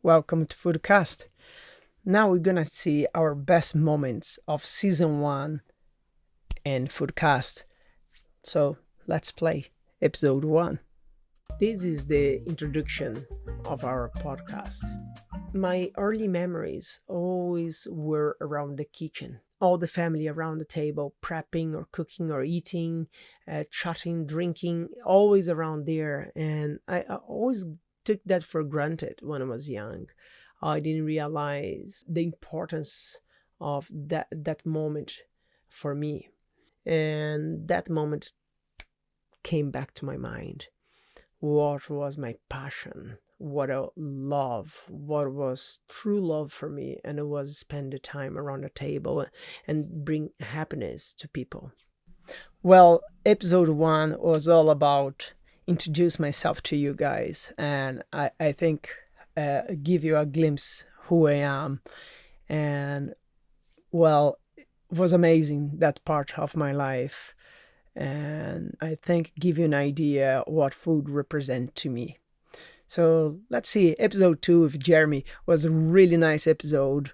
Welcome to Foodcast. Now we're gonna see our best moments of season 1 and Foodcast. So let's play episode 1. This is the introduction of our podcast. My early memories always were around the kitchen. All the family around the table, prepping or cooking or eating, chatting, drinking, always around there. And I always took that for granted when I was young. I didn't realize the importance of that moment for me. And that moment came back to my mind. What was my passion? What I love? What was true love for me? And it was spend the time around the table and bring happiness to people. Well, episode 1 was all about introduce myself to you guys, and I think give you a glimpse who I am. And well, it was amazing, that part of my life, and I think give you an idea what food represent to me. So let's see, episode 2 with Jeremy was a really nice episode,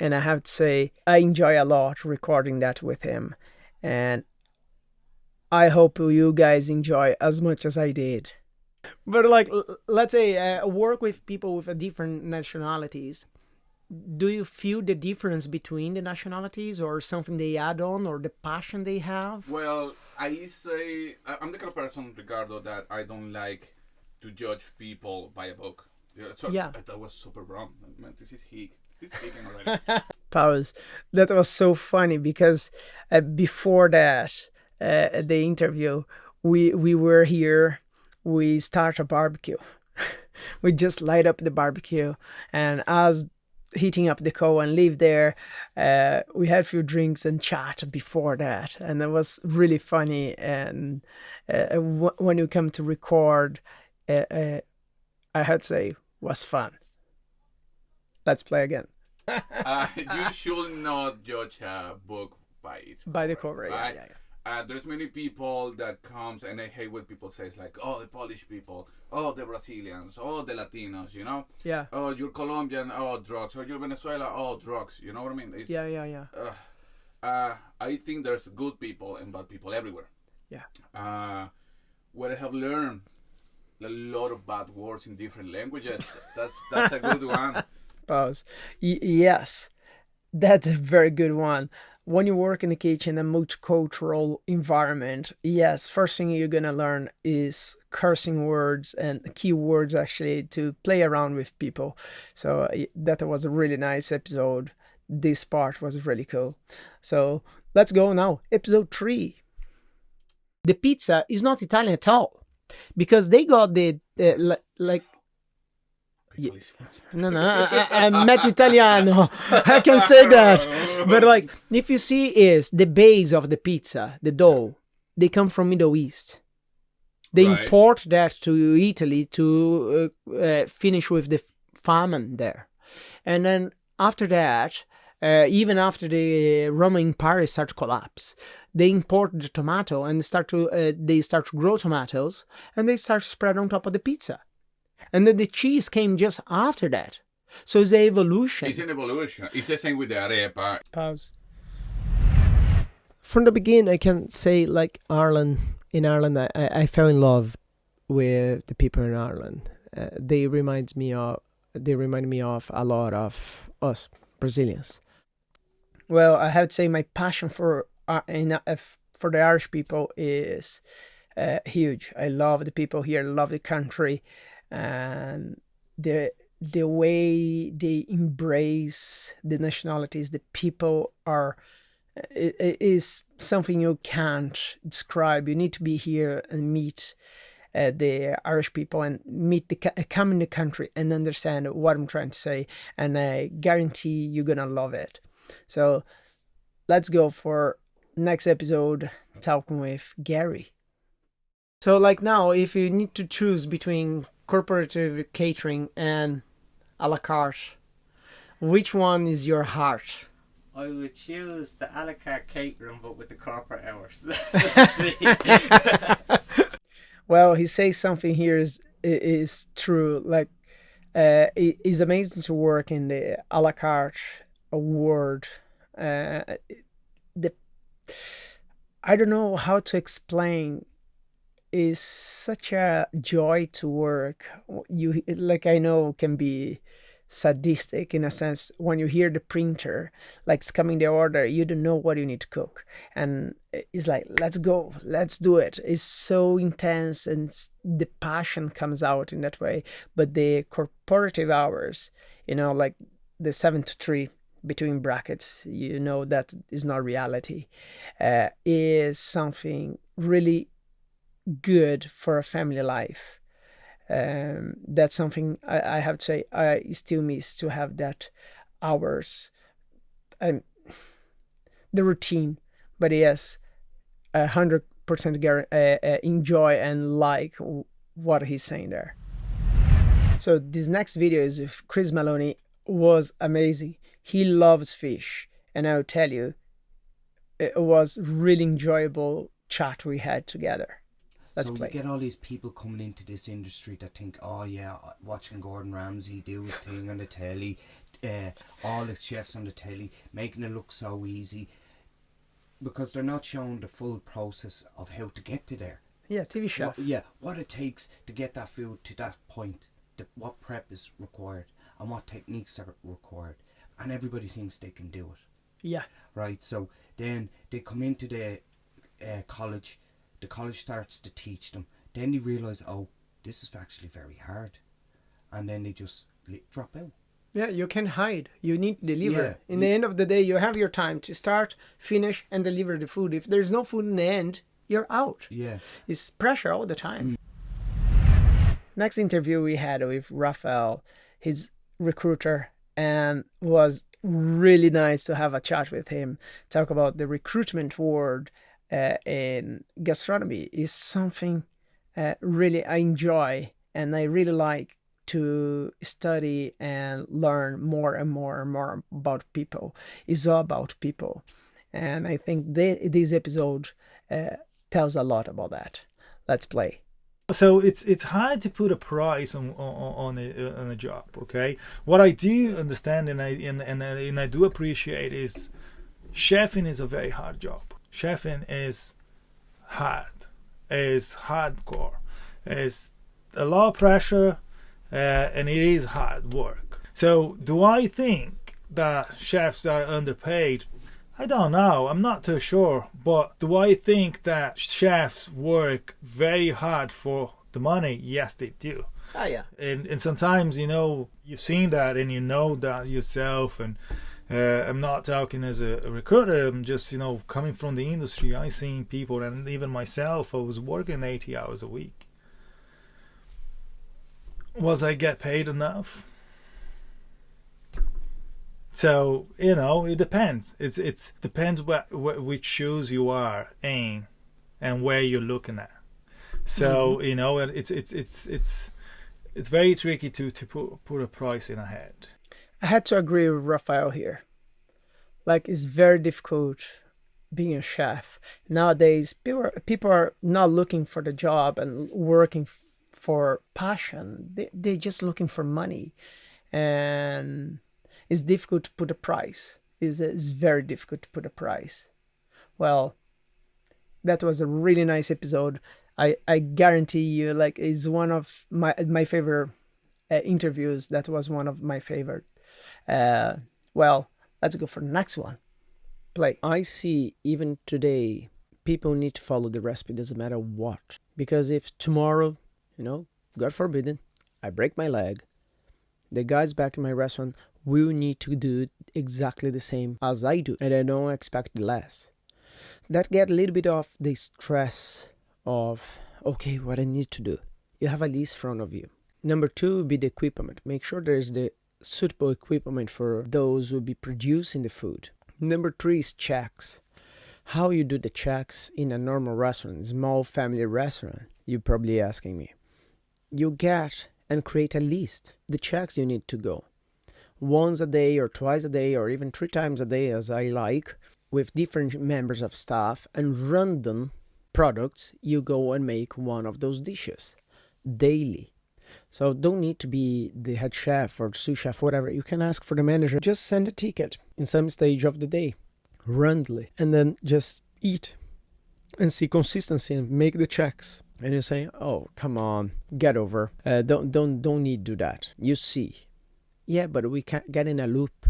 and I have to say I enjoy a lot recording that with him, and I hope you guys enjoy as much as I did. But let's say work with people with different nationalities. Do you feel the difference between the nationalities, or something they add on, or the passion they have? Well, I'm the kind of person, Ricardo, that I don't like to judge people by a book. Yeah. That was super wrong. Man, this is speaking already. Pause. That was so funny because before that, the interview, we were here. We start a barbecue. We just light up the barbecue, and as heating up the coal and live there, we had a few drinks and chat before that, and it was really funny. And when you come to record, I had to say was fun. Let's play again. You should not judge a book by its By the cover, right? yeah. There's many people that comes, and I hate when people say it's like, oh, the Polish people, oh, the Brazilians, oh, the Latinos, you know? Yeah. Oh, you're Colombian, oh, drugs. Or you're Venezuela, oh, drugs. You know what I mean? Yeah. I think there's good people and bad people everywhere. Yeah. What I have learned, a lot of bad words in different languages. That's a good one. Pause. Yes, that's a very good one. When you work in the kitchen, a multicultural environment, yes, first thing you're gonna learn is cursing words and keywords, actually, to play around with people. So that was a really nice episode. This part was really cool. So let's go now. Episode 3. The pizza is not Italian at all, because they got the No, I'm not Italiano. I can say that. But if you see, is the base of the pizza, the dough, they come from Middle East. They Right. import that to Italy to finish with the famine there. And then after that, even after the Roman Empire started to collapse, they import the tomato and they start to grow tomatoes, and they start to spread on top of the pizza. And then the cheese came just after that. So it's an evolution. It's an evolution. It's the same with the arepa. Pause. From the beginning, I can say, Ireland. In Ireland, I fell in love with the people in Ireland. They remind me of a lot of us Brazilians. Well, I have to say my passion for the Irish people is huge. I love the people here. I love the country. And the way they embrace the nationalities, the people are, it is something you can't describe. You need to be here and meet the Irish people and come in the country and understand what I'm trying to say, and I guarantee you're gonna love it. So let's go for next episode, talking with Gary. So now, if you need to choose between corporate catering and a la carte, which one is your heart? I would choose the a la carte catering, but with the corporate hours. That's me. Well, he says something here is true. It is amazing to work in the a la carte world. The I don't know how to explain. Is such a joy to work. You like I know can be sadistic in a sense when you hear the printer like it's coming the order, you don't know what you need to cook, and it's like let's go, let's do it. It's so intense, and the passion comes out in that way. But the corporative hours, like the 7 to 3 between brackets, that is not reality, is something really good for a family life. That's something I have to say I still miss, to have that hours and the routine. But yes, 100% enjoy and like what he's saying there. So this next video is with Chris Maloney. Was amazing. He loves fish, and I'll tell you, it was really enjoyable chat we had together. Let's play. You get all these people coming into this industry that think, oh yeah, watching Gordon Ramsay do his thing on the telly, all the chefs on the telly, making it look so easy, because they're not showing the full process of how to get to there. Yeah, TV chef. What it takes to get that food to that point, what prep is required, and what techniques are required, and everybody thinks they can do it. Yeah. Right, so then they come into the college. The college starts to teach them. Then they realise, oh, this is actually very hard. And then they just drop out. Yeah, you can hide. You need to deliver. Yeah. In the end of the day, you have your time to start, finish, and deliver the food. If there's no food in the end, you're out. Yeah. It's pressure all the time. Next interview we had with Rafael, his recruiter, and was really nice to have a chat with him, talk about the recruitment world in gastronomy. Is something really I enjoy, and I really like to study and learn more and more and more about people. It's all about people, and I think this episode tells a lot about that. Let's play. So it's hard to put a price on a job. Okay, what I do understand and I do appreciate is chefing is a very hard job. Chefing is hard, is hardcore, is a lot of pressure, and it is hard work. So do I think that chefs are underpaid? I don't know, I'm not too sure. But do I think that chefs work very hard for the money? Yes, they do. Oh yeah. And sometimes, you've seen that and you know that yourself. And I'm not talking as a recruiter, I'm just, coming from the industry. I seen people, and even myself, I was working 80 hours a week. Was I get paid enough? So, it depends. It depends which shoes you are in and where you're looking at. So, it's very tricky to put a price in a head. I had to agree with Rafael here. Like, it's very difficult being a chef. Nowadays, people are not looking for the job and working for passion. They're just looking for money. And it's difficult to put a price. It's very difficult to put a price. Well, that was a really nice episode. I guarantee you, like, it's one of my favorite interviews. That was one of my favorite. Well, let's go for the next one. Play. I see even today, people need to follow the recipe, doesn't matter what. Because if tomorrow, God forbid, I break my leg, the guys back in my restaurant will need to do exactly the same as I do, and I don't expect less. That get a little bit of the stress of, okay, what I need to do. You have a list in front of you. Number 2 would be the equipment. Make sure there's the suitable equipment for those who will be producing the food. Number 3 is checks. How you do the checks in a normal restaurant, small family restaurant, you're probably asking me. You get and create a list, the checks you need to go. Once a day or twice a day or even 3 times a day, as I like, with different members of staff and random products, you go and make one of those dishes daily. So don't need to be the head chef or sous chef, whatever. You can ask for the manager. Just send a ticket in some stage of the day, randomly, and then just eat and see consistency and make the checks. And you say, "Oh, come on, get over. Don't need to do that." You see, yeah, but we can't get in a loop,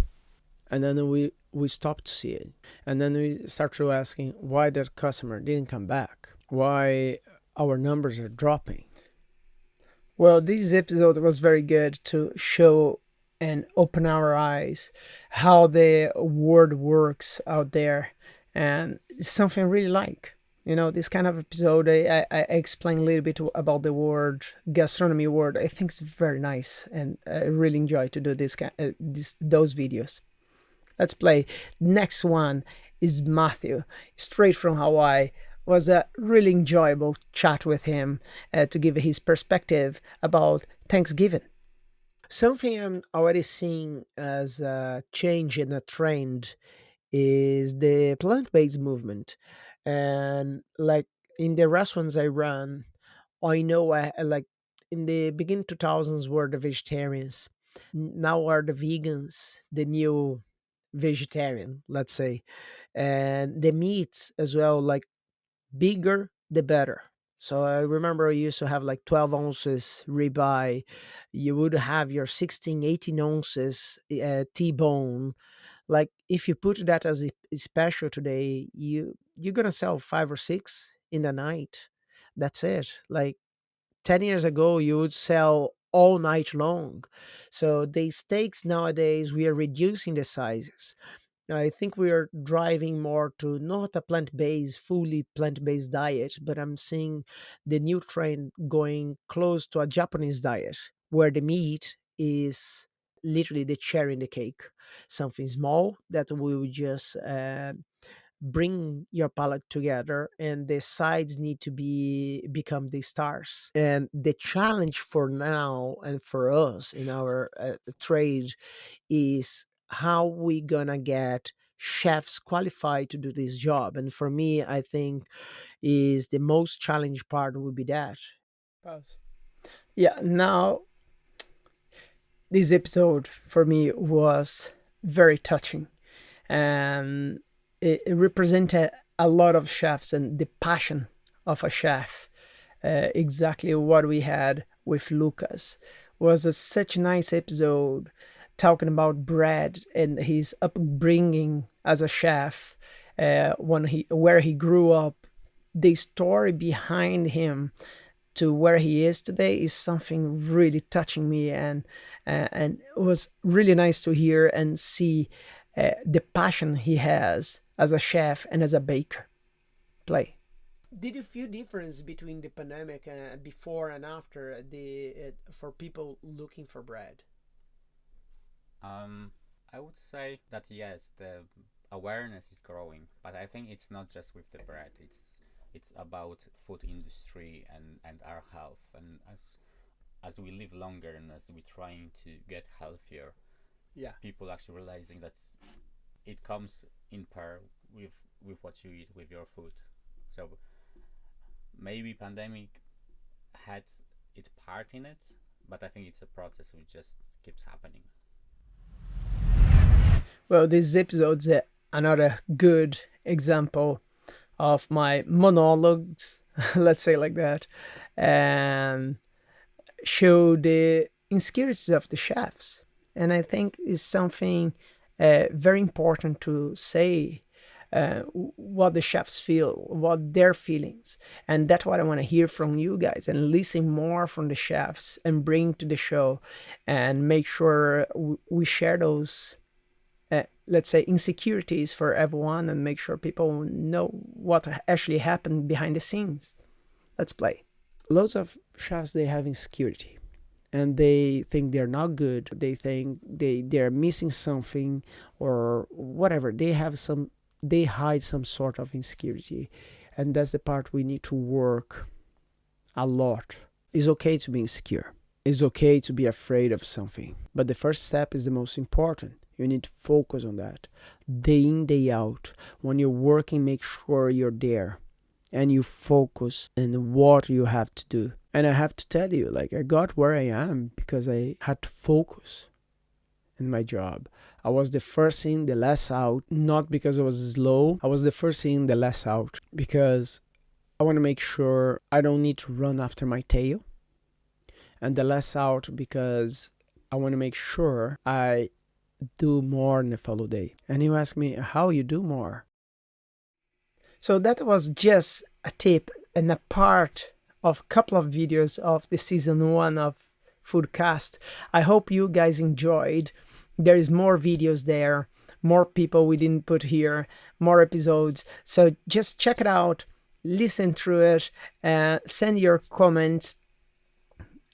and then we stop to see it, and then we start to asking why that customer didn't come back, why our numbers are dropping. Well, this episode was very good to show and open our eyes how the world works out there, and it's something I really like. This kind of episode, I explain a little bit about the word, gastronomy word. I think it's very nice, and I really enjoy to do those videos. Let's play. Next one is Matthew, straight from Hawaii. Was a really enjoyable chat with him to give his perspective about Thanksgiving. Something I'm already seeing as a change in a trend is the plant-based movement. And like in the restaurants I run, I know like in the beginning 2000s were the vegetarians. Now are the vegans, the new vegetarian, let's say. And the meats as well, like bigger the better. So I remember I used to have like 12 ounces ribeye. You would have your 16, 18 ounces T-bone. Like if you put that as a special today, you're gonna sell 5 or 6 in the night. That's it. Like 10 years ago, you would sell all night long. So the steaks nowadays, we are reducing the sizes. I think we are driving more to not a fully plant-based diet, but I'm seeing the new trend going close to a Japanese diet, where the meat is literally the cherry in the cake, something small that will just bring your palate together, and the sides need to become the stars. And the challenge for now and for us in our trade is how we gonna get chefs qualified to do this job. And for me, I think is the most challenging part would be that. Pause. Yeah, now this episode for me was very touching, and it represented a lot of chefs and the passion of a chef. Exactly what we had with Lucas was such a nice episode, talking about bread and his upbringing as a chef, where he grew up, the story behind him to where he is today is something really touching me, and it was really nice to hear and see the passion he has as a chef and as a baker. Play. Did you feel difference between the pandemic before and after for people looking for bread? I would say that yes, the awareness is growing, but I think it's not just with the bread. It's about food industry and our health, and as we live longer and as we're trying to get healthier, yeah, people actually realizing that it comes in pair with what you eat with your food. So maybe pandemic had its part in it, but I think it's a process which just keeps happening. Well, this episode's another good example of my monologues, let's say like that, and show the insecurities of the chefs. And I think it's something very important to say, what the chefs feel, what their feelings. And that's what I want to hear from you guys, and listen more from the chefs and bring to the show, and make sure we share those let's say insecurities for everyone, and make sure people know what actually happened behind the scenes. Let's play. Lots of chefs, they have insecurity, and they think they're not good. They think they're missing something or whatever. They hide some sort of insecurity, and that's the part we need to work a lot. It's okay to be insecure. It's okay to be afraid of something, but the first step is the most important. You need to focus on that. Day in, day out. When you're working, make sure you're there and you focus on what you have to do. And I have to tell you, like, I got where I am because I had to focus in my job. I was the first in, the last out, not because I was slow. I was the first in, the last out, because I want to make sure I don't need to run after my tail. And the last out because I want to make sure I do more in the follow day. And you ask me how you do more. So that was just a tip and a part of a couple of videos of the season 1 of Foodcast. I hope you guys enjoyed. There is more videos there, more people we didn't put here, more episodes. So just check it out, listen through it, send your comments,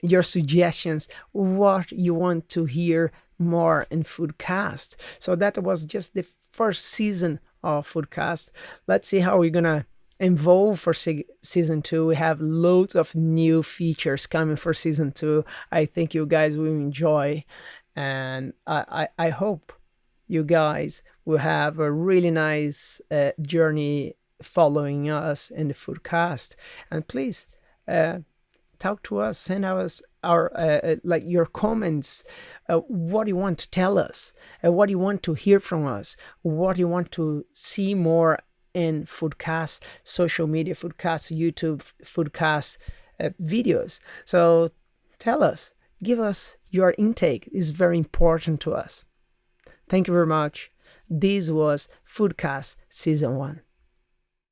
your suggestions, what you want to hear more in Foodcast. So that was just the first season of Foodcast. Let's see how we're gonna evolve for season 2. We have loads of new features coming for season 2. I think you guys will enjoy, and I hope you guys will have a really nice journey following us in the Foodcast. And please talk to us, send us our like your comments, what you want to tell us, what you want to hear from us, what you want to see more in Foodcast, social media, Foodcast, YouTube, Foodcast videos. So tell us, give us your intake. It's very important to us. Thank you very much. This was Foodcast Season 1.